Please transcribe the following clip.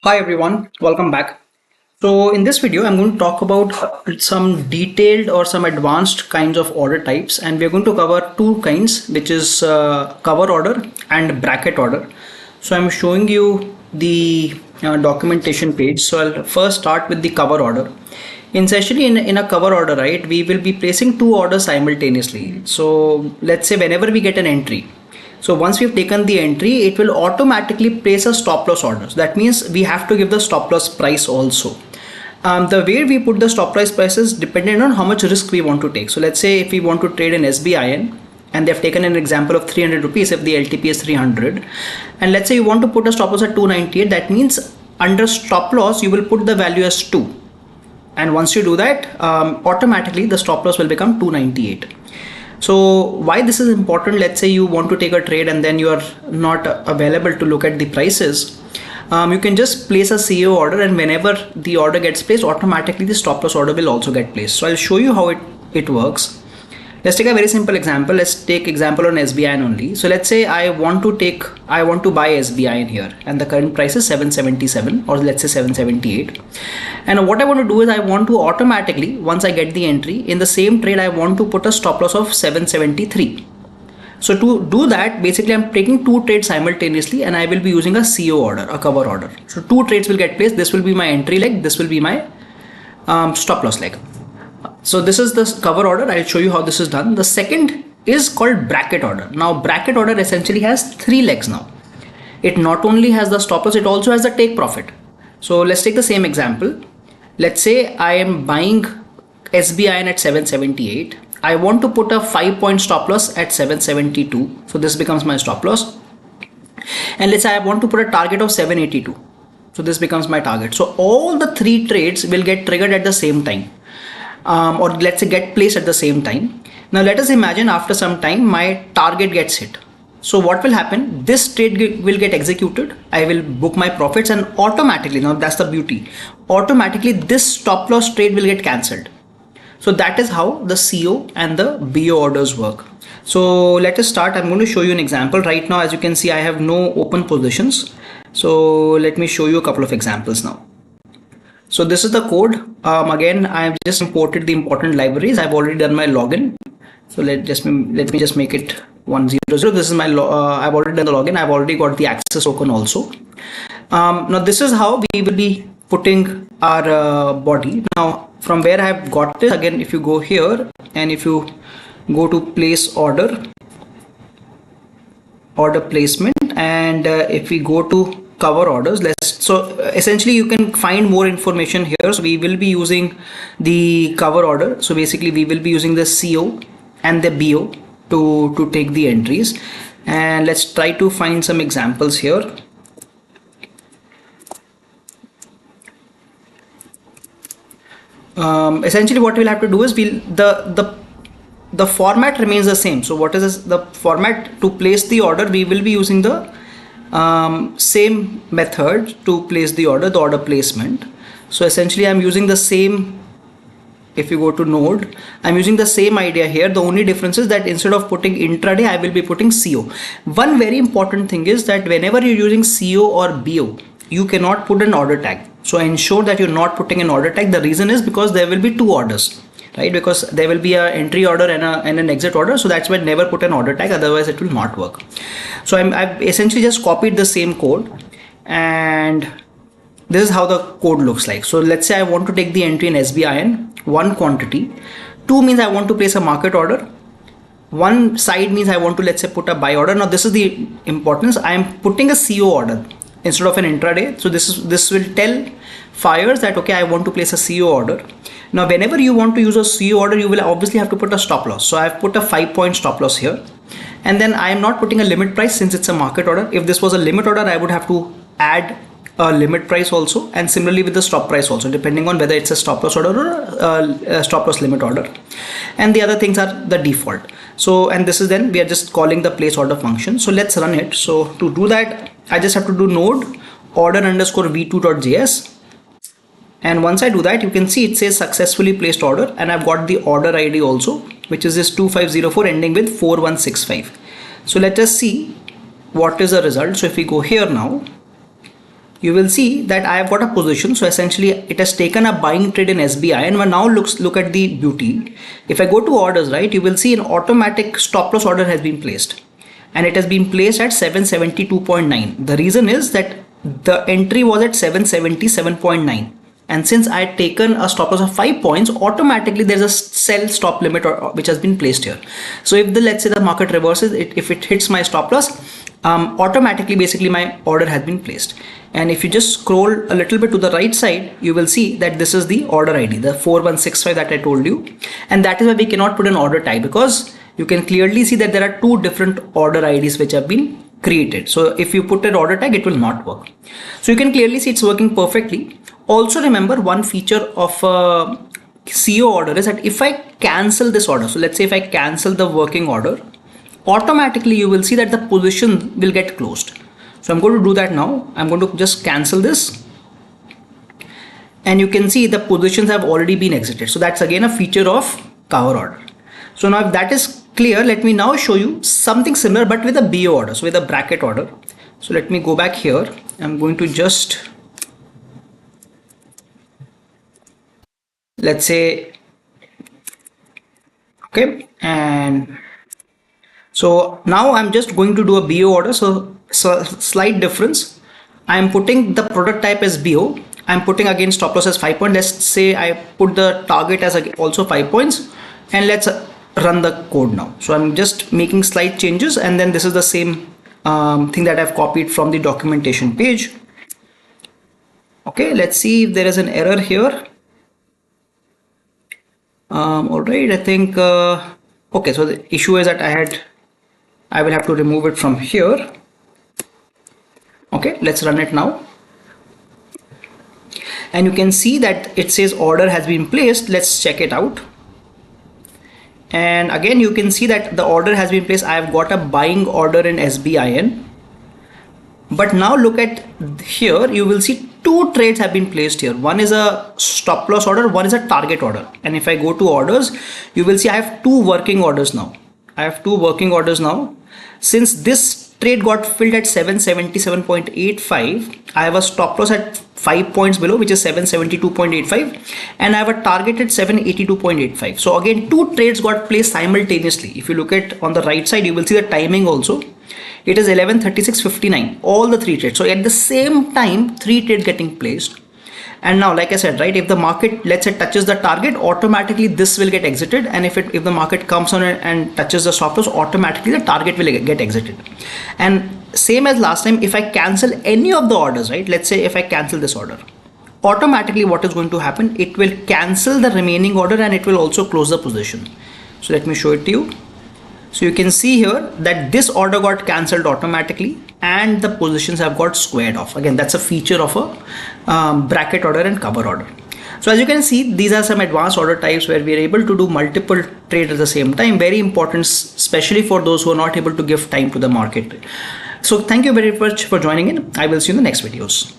Hi everyone, welcome back. So in this video, I'm going to talk about some detailed or some advanced kinds of order types, and we're going to cover two kinds, which is cover order and bracket order. So I'm showing you the documentation page. So I'll first start with the cover order. Essentially in a cover order, right, we will be placing two orders simultaneously. So let's say whenever we get an entry, so once we've taken the entry, it will automatically place a stop loss order. So that means we have to give the stop loss price also. The way we put the stop loss price is dependent on how much risk we want to take. So let's say if we want to trade in SBIN and they've taken an example of 300 rupees if the LTP is 300, and let's say you want to put a stop loss at 298, that means under stop loss you will put the value as 2, and once you do that, automatically the stop loss will become 298. So why this is important? Let's say you want to take a trade and then you are not available to look at the prices. You can just place a CO order, and whenever the order gets placed, automatically the stop loss order will also get placed. So I'll show you how it works. Let's take a very simple example. Let's take example on SBIN only. So let's say I want to buy SBIN here, and the current price is 777, or let's say 778. And what I want to do is I want to automatically, once I get the entry in the same trade, I want to put a stop loss of 773. So to do that, basically I'm taking two trades simultaneously, and I will be using a CO order, a cover order. So two trades will get placed. This will be my entry leg. This will be my stop loss leg. So this is the cover order. I'll show you how this is done. The second is called bracket order. Now bracket order essentially has three legs now. It not only has the stop loss, it also has the take profit. So let's take the same example. Let's say I am buying SBIN at 778. I want to put a 5-point stop loss at 772. So this becomes my stop loss. And let's say I want to put a target of 782. So this becomes my target. So all the three trades will get triggered at the same time. Or let's say get placed at the same time. Now let us imagine after some time my target gets hit. So what will happen? This trade will get executed. I will book my profits, and automatically, now that's the beauty, automatically this stop loss trade will get cancelled. So that is how the CO and the BO orders work. So let us start. I'm going to show you an example. Right now, as you can see, I have no open positions. So let me show you a couple of examples now. So this is the code. Again, I've just imported the important libraries. I've already done my login. So let me just make it 100. This is my I've already done the login. I've already got the access token also. Now this is how we will be putting our body. Now from where I have got this, again, if you go here and if you go to place order placement, and if we go to cover orders, so essentially you can find more information here. So we will be using the cover order. So basically we will be using the CO and the BO to take the entries, and let's try to find some examples here. Essentially what we'll have to do is the format remains the same. So what is this? The format to place the order, we will be using the same method to place the order placement. So essentially I'm using the same. If you go to node, I'm using the same idea here. The only difference is that instead of putting intraday, I will be putting CO. One very important thing is that whenever you're using CO or BO, you cannot put an order tag. So ensure that you're not putting an order tag. The reason is because there will be two orders, right? Because there will be an entry order and an exit order. So that's why never put an order tag, otherwise it will not work. So I've essentially just copied the same code, and this is how the code looks like. So let's say I want to take the entry in SBIN, one quantity. Two means I want to place a market order. One side means I want to, let's say, put a buy order. Now this is the importance. I am putting a CO order instead of an intraday. So this will tell FYERS that okay, I want to place a CO order. Now whenever you want to use a CO order, you will obviously have to put a stop loss. So I've put a 5-point stop loss here, and then I am not putting a limit price since it's a market order. If this was a limit order, I would have to add a limit price also, and similarly with the stop price also, depending on whether it's a stop loss order or a stop loss limit order. And the other things are the default. So, and this is then we are just calling the place order function. So let's run it. So to do that, I just have to do node order underscore v2.js. And once I do that, you can see it says successfully placed order, and I've got the order ID also, which is this 2504 ending with 4165. So let us see what is the result. So if we go here now, you will see that I have got a position. So essentially it has taken a buying trade in SBI, and now look at the beauty. If I go to orders, right, you will see an automatic stop loss order has been placed, and it has been placed at 772.9. The reason is that the entry was at 777.9. And since I had taken a stop loss of 5 points, automatically there's a sell stop limit which has been placed here. So if let's say the market reverses, if it hits my stop loss, automatically basically my order has been placed. And if you just scroll a little bit to the right side, you will see that this is the order ID, the 4165 that I told you. And that is why we cannot put an order type, because you can clearly see that there are two different order IDs which have been created. So if you put an order tag, it will not work. So you can clearly see it's working perfectly. Also remember, one feature of CO order is that if I cancel this order, so let's say if I cancel the working order, automatically you will see that the position will get closed. So I'm going to do that now. I'm going to just cancel this, and you can see the positions have already been exited. So that's again a feature of cover order. So now if that is clear, let me now show you something similar but with a BO order, so with a bracket order. So let me go back here. I'm going to just, let's say, okay, and so now I'm just going to do a BO order. So slight difference. I'm putting the product type as BO. I'm putting again stop loss as 5 points. Let's say I put the target as also 5 points, and let's run the code now. So I'm just making slight changes, and then this is the same thing that I've copied from the documentation page. Okay, let's see if there is an error here. All right, I think okay, so the issue is that I will have to remove it from here. Okay, let's run it now, and you can see that it says order has been placed. Let's check it out, and again you can see that the order has been placed. I've got a buying order in SBIN, but now look at here, you will see two trades have been placed here. One is a stop loss order, one is a target order. And if I go to orders, you will see I have two working orders now. Since this trade got filled at 777.85, I have a stop loss at 5 points below, which is 772.85, and I have a target at 782.85. So again, two trades got placed simultaneously. If you look at on the right side, you will see the timing also. It is 11:36:59, all the three trades. So at the same time, three trades getting placed. And now, like I said, right, if the market, let's say, touches the target, automatically this will get exited. And if the market comes on and touches the stop loss, automatically the target will get exited. And same as last time, if I cancel any of the orders, right, let's say if I cancel this order, automatically what is going to happen, it will cancel the remaining order and it will also close the position. So let me show it to you. So you can see here that this order got cancelled automatically and the positions have got squared off. Again, that's a feature of a bracket order and cover order. So as you can see, these are some advanced order types where we are able to do multiple trades at the same time. Very important, especially for those who are not able to give time to the market. So thank you very much for joining in. I will see you in the next videos.